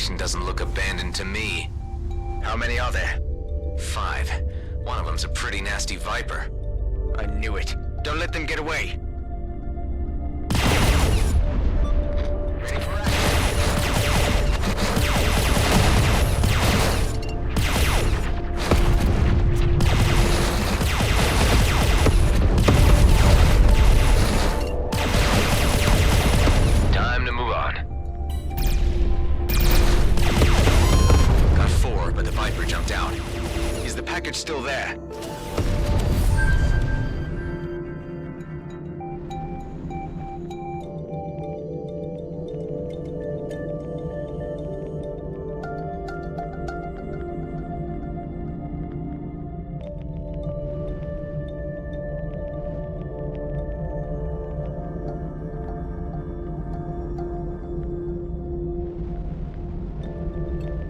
location doesn't look abandoned to me. How many are there? 5. One of them's a pretty nasty viper. I knew it. Don't let them get away. Ready for action. Time to move on. Got 4, but the viper jumped out. Is the package still there?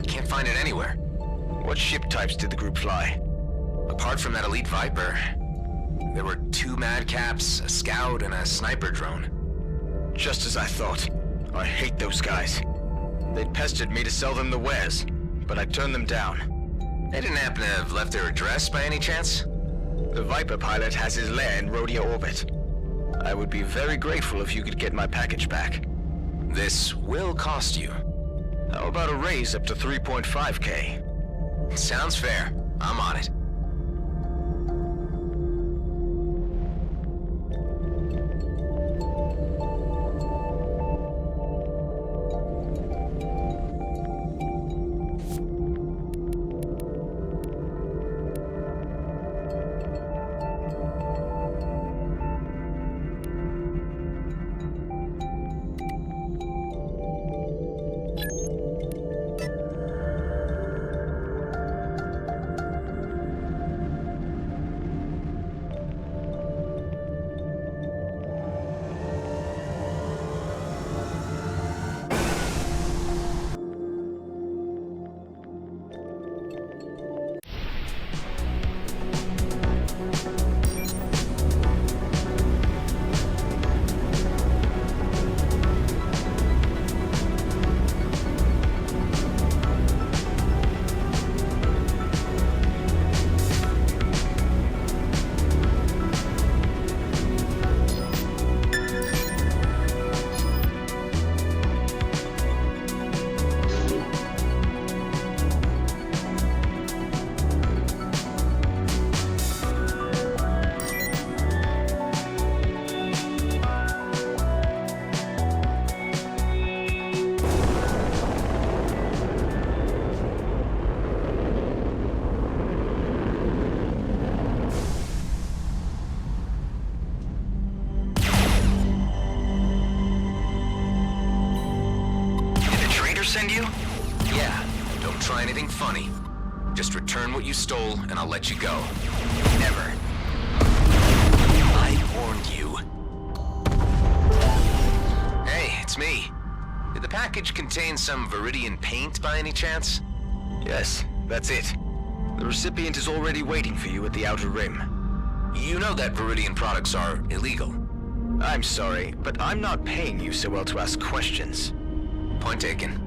Can't find it anywhere. What ship types did the group fly? Apart from that elite viper, there were 2 madcaps, a scout, and a sniper drone. Just as I thought. I hate those guys. They'd pestered me to sell them the wares, but I turned them down. They didn't happen to have left their address by any chance? The Viper pilot has his lair in Rhodia orbit. I would be very grateful if you could get my package back. This will cost you. How about a raise up to 3.5K? Sounds fair. I'm on it. Send you? Yeah, don't try anything funny. Just return what you stole, and I'll let you go. Never. I warned you. Hey, it's me. Did the package contain some Viridian paint by any chance? Yes, that's it. The recipient is already waiting for you at the Outer Rim. You know that Viridian products are illegal. I'm sorry, but I'm not paying you so well to ask questions. Point taken.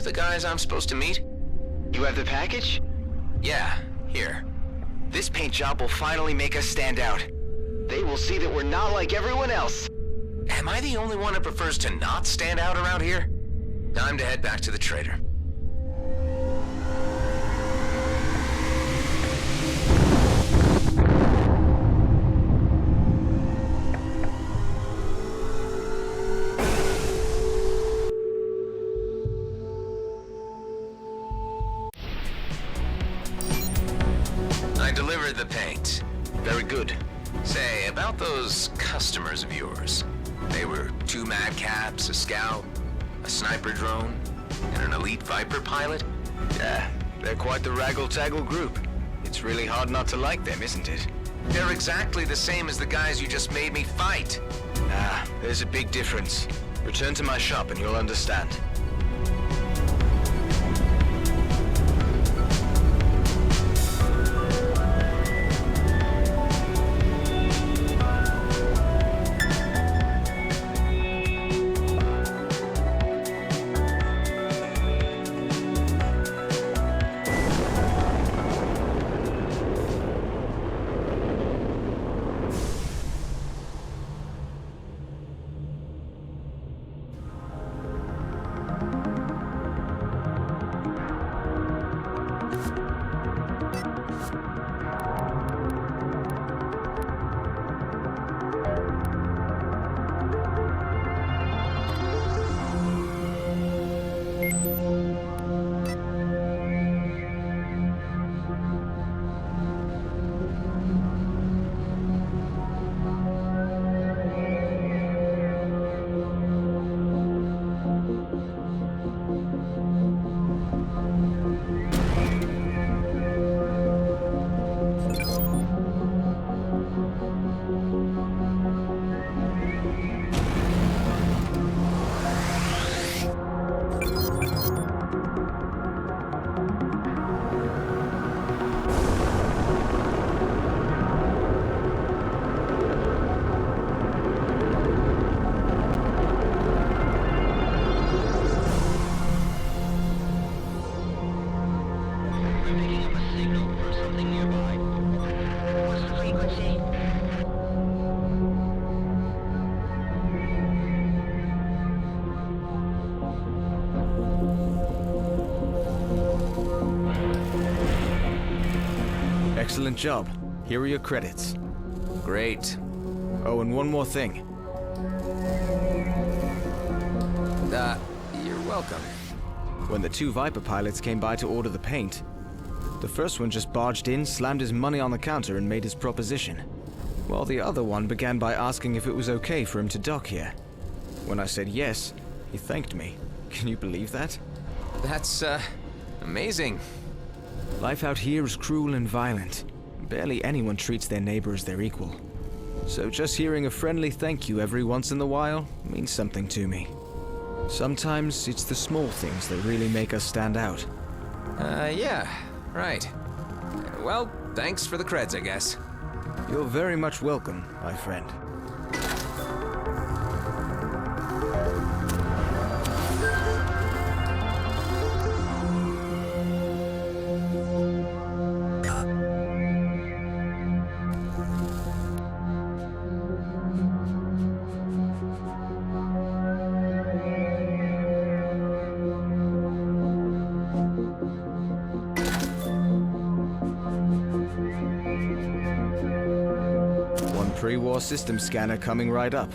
the guys I'm supposed to meet? You have the package? Yeah, here. This paint job will finally make us stand out. They will see that we're not like everyone else. Am I the only one who prefers to not stand out around here? Time to head back to the trader. I delivered the paint. Very good. Say, about those customers of yours. They were 2 madcaps, a scout, a sniper drone, and an elite Viper pilot? Yeah, they're quite the raggle-taggle group. It's really hard not to like them, isn't it? They're exactly the same as the guys you just made me fight. Ah, there's a big difference. Return to my shop and you'll understand. Excellent job. Here are your credits. Great. Oh, and one more thing. You're welcome. When the 2 Viper pilots came by to order the paint, the first one just barged in, slammed his money on the counter, and made his proposition. While the other one began by asking if it was okay for him to dock here. When I said yes, he thanked me. Can you believe that? That's, amazing. Life out here is cruel and violent. Barely anyone treats their neighbor as their equal. So just hearing a friendly thank you every once in a while means something to me. Sometimes it's the small things that really make us stand out. Yeah, right. Well, thanks for the creds, I guess. You're very much welcome, my friend. Pre-war system scanner coming right up.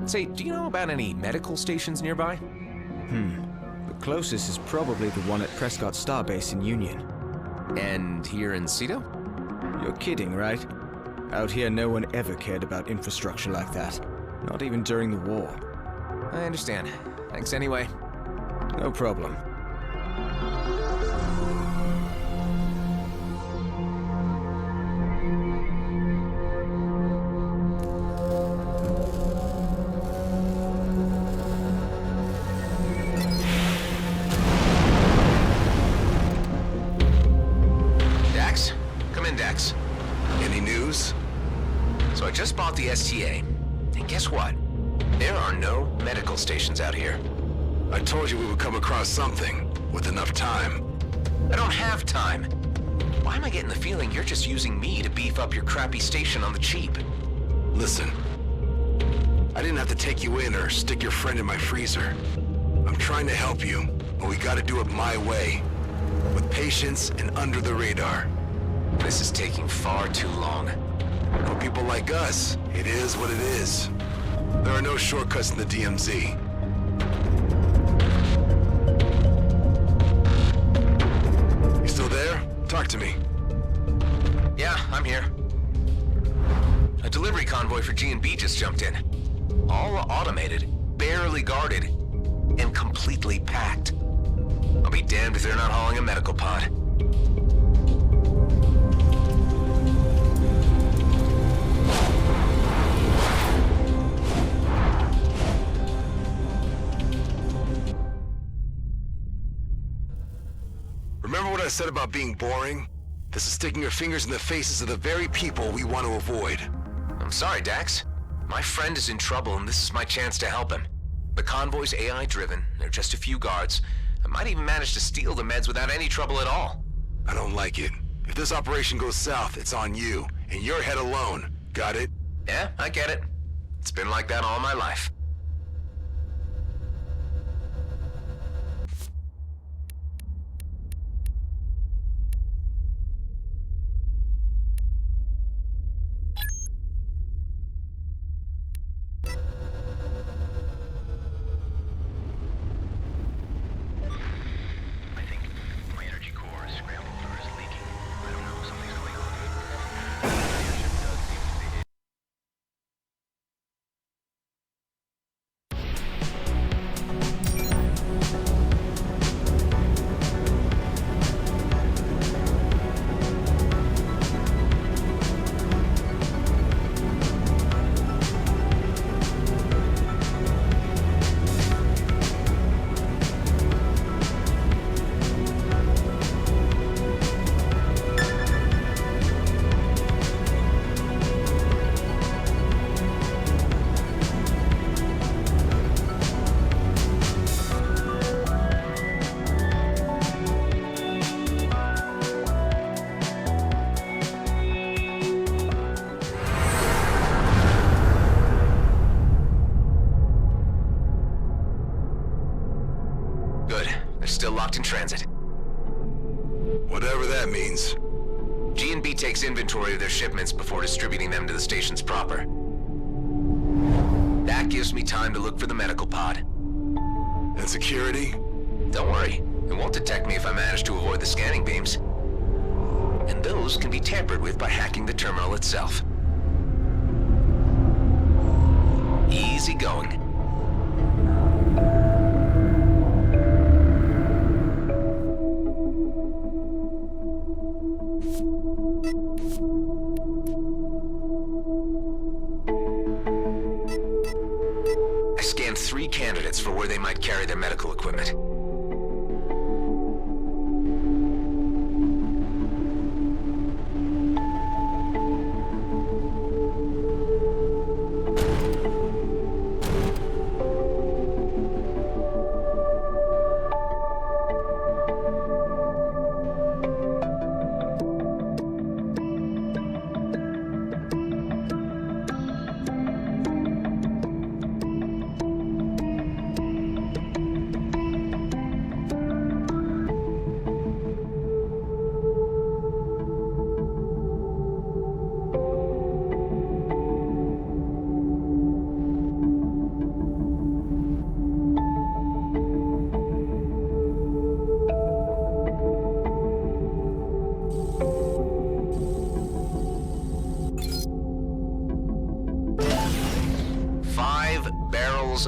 Say, do you know about any medical stations nearby? The closest is probably the one at Prescott Starbase in Union. And here in Cedo? You're kidding, right? Out here no one ever cared about infrastructure like that. Not even during the war. I understand. Thanks anyway. No problem. Any news? So I just bought the STA, and guess what? There are no medical stations out here. I told you we would come across something, with enough time. I don't have time. Why am I getting the feeling you're just using me to beef up your crappy station on the cheap? Listen. I didn't have to take you in or stick your friend in my freezer. I'm trying to help you, but we gotta do it my way. With patience and under the radar. This is taking far too long. For people like us, it is what it is. There are no shortcuts in the DMZ. You still there? Talk to me. Yeah, I'm here. A delivery convoy for G&B just jumped in. All automated, barely guarded, and completely packed. I'll be damned if they're not hauling a medical pod. Remember what I said about being boring? This is sticking your fingers in the faces of the very people we want to avoid. I'm sorry, Dax. My friend is in trouble and this is my chance to help him. The convoy's AI-driven, there are just a few guards. I might even manage to steal the meds without any trouble at all. I don't like it. If this operation goes south, it's on you, and your head alone. Got it? Yeah, I get it. It's been like that all my life. Still locked in transit. Whatever that means. G&B takes inventory of their shipments before distributing them to the stations proper. That gives me time to look for the medical pod. And security? Don't worry, it won't detect me if I manage to avoid the scanning beams. And those can be tampered with by hacking the terminal itself. Easy going. Scanned 3 candidates for where they might carry their medical equipment.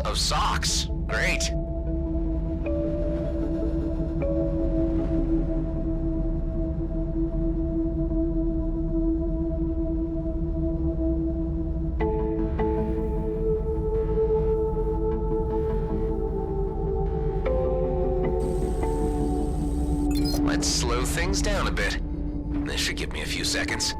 Of socks. Great. Let's slow things down a bit. This should give me a few seconds.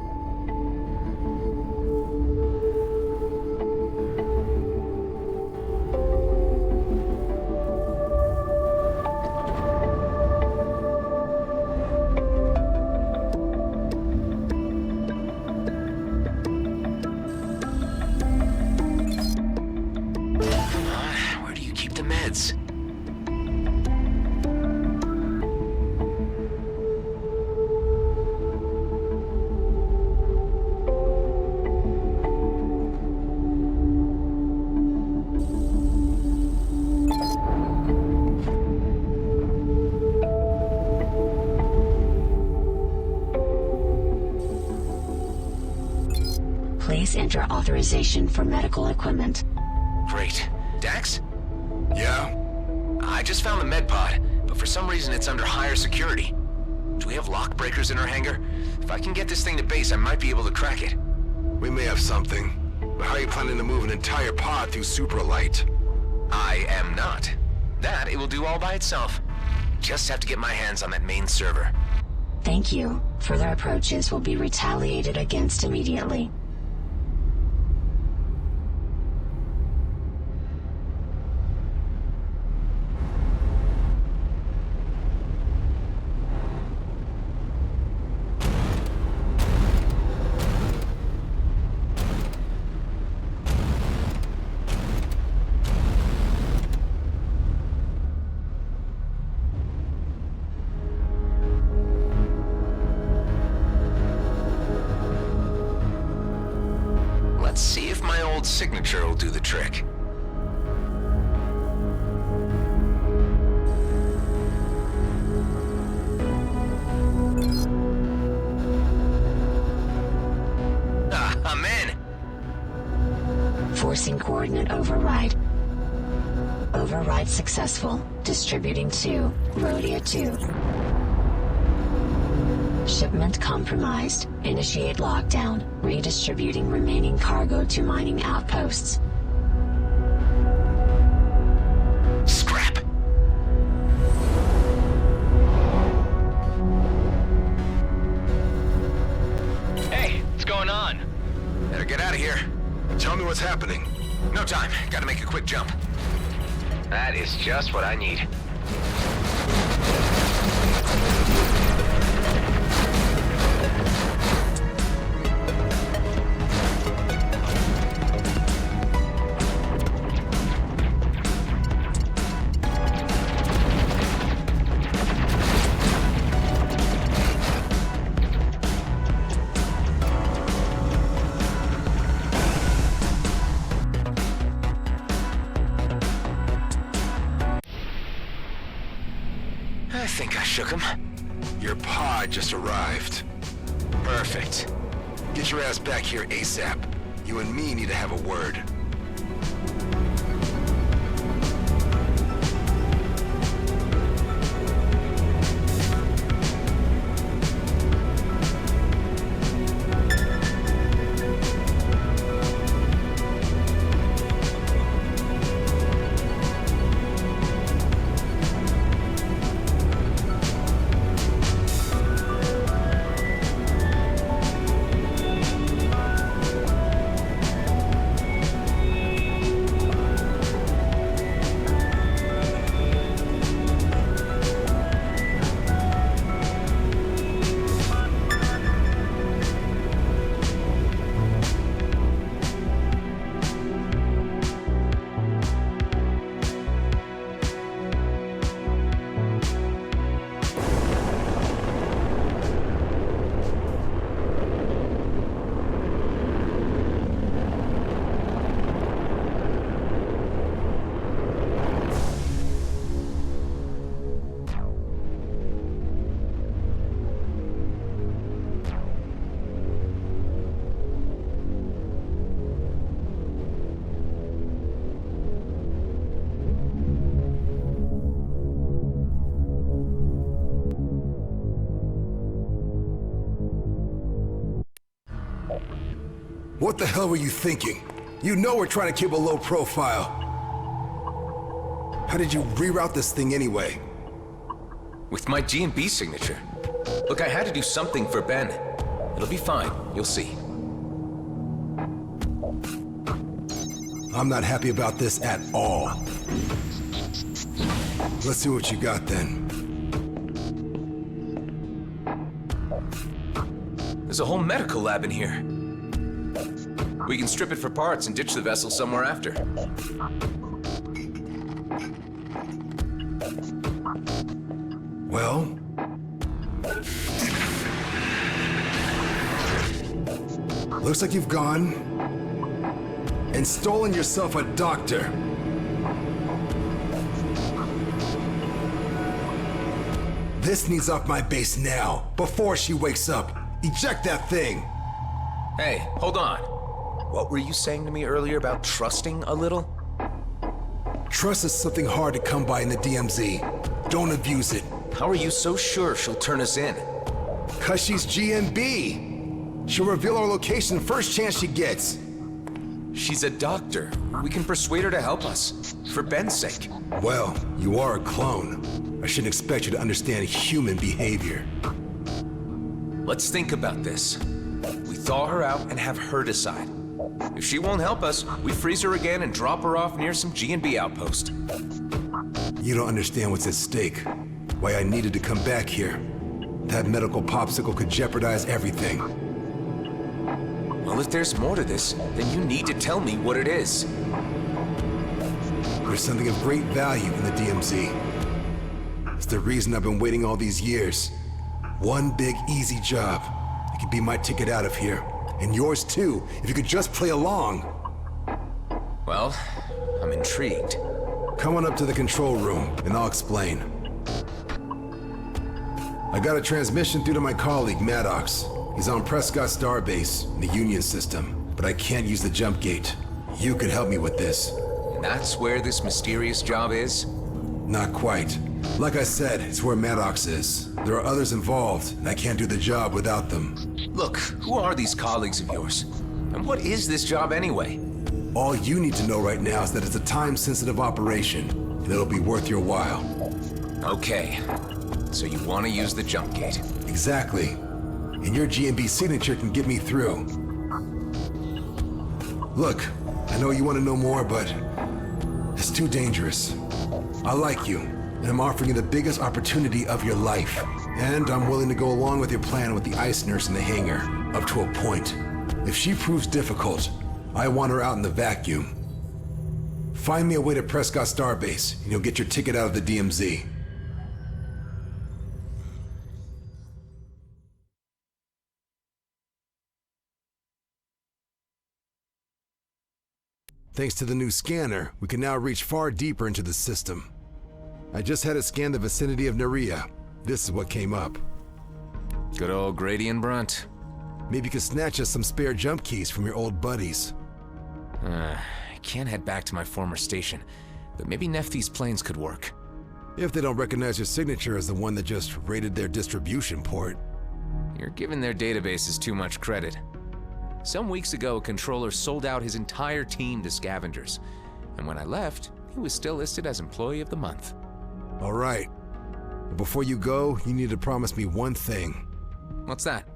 chance. Please enter authorization for medical equipment. Great. Dax? Yeah? I just found the med pod, but for some reason it's under higher security. Do we have lock breakers in our hangar? If I can get this thing to base, I might be able to crack it. We may have something. But how are you planning to move an entire pod through supralight? I am not. That it will do all by itself. Just have to get my hands on that main server. Thank you. Further approaches will be retaliated against immediately. Let's see if my old signature will do the trick. Ah, I'm in! Forcing coordinate override. Override successful. Distributing to Rhodia 2. Shipment compromised. Initiate lockdown. Redistributing remaining cargo to mining outposts. Scrap! Hey, what's going on? Better get out of here. Tell me what's happening. No time. Gotta make a quick jump. That is just what I need. I think I shook him. Your pod just arrived. Perfect. Get your ass back here ASAP. You and me need to have a word. What the hell were you thinking? You know we're trying to keep a low profile. How did you reroute this thing anyway? With my G&B signature. Look, I had to do something for Ben. It'll be fine. You'll see. I'm not happy about this at all. Let's see what you got then. There's a whole medical lab in here. We can strip it for parts and ditch the vessel somewhere after. Well? Looks like you've gone and stolen yourself a doctor. This needs off my base now, before she wakes up. Eject that thing! Hey, hold on. What were you saying to me earlier about trusting a little? Trust is something hard to come by in the DMZ. Don't abuse it. How are you so sure she'll turn us in? 'Cause she's GMB. She'll reveal our location first chance she gets. She's a doctor. We can persuade her to help us. For Ben's sake. Well, you are a clone. I shouldn't expect you to understand human behavior. Let's think about this. We thaw her out and have her decide. If she won't help us, we freeze her again and drop her off near some G&B outpost. You don't understand what's at stake. Why I needed to come back here. That medical popsicle could jeopardize everything. Well, if there's more to this, then you need to tell me what it is. There's something of great value in the DMZ. It's the reason I've been waiting all these years. One big, easy job. It could be my ticket out of here. And yours too, if you could just play along. Well, I'm intrigued. Come on up to the control room, and I'll explain. I got a transmission through to my colleague, Maddox. He's on Prescott Starbase, in the Union system, but I can't use the jump gate. You could help me with this. And that's where this mysterious job is? Not quite. Like I said, it's where Maddox is. There are others involved, and I can't do the job without them. Look, who are these colleagues of yours? And what is this job anyway? All you need to know right now is that it's a time-sensitive operation, and it'll be worth your while. Okay. So you want to use the jump gate? Exactly. And your GMB signature can get me through. Look, I know you want to know more, but it's too dangerous. I like you, and I'm offering you the biggest opportunity of your life. And I'm willing to go along with your plan with the ice nurse in the hangar, up to a point. If she proves difficult, I want her out in the vacuum. Find me a way to Prescott Starbase, and you'll get your ticket out of the DMZ. Thanks to the new scanner, we can now reach far deeper into the system. I just had it scan the vicinity of Nerea. This is what came up. Good old Grady and Brunt. Maybe you could snatch us some spare jump keys from your old buddies. I can't head back to my former station, but maybe Nephthys planes could work. If they don't recognize your signature as the one that just raided their distribution port. You're giving their databases too much credit. Some weeks ago, a controller sold out his entire team to scavengers. And when I left, he was still listed as Employee of the Month. All right. But before you go, you need to promise me one thing. What's that?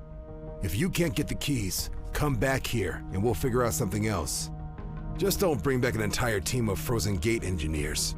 If you can't get the keys, come back here and we'll figure out something else. Just don't bring back an entire team of Frozen Gate engineers.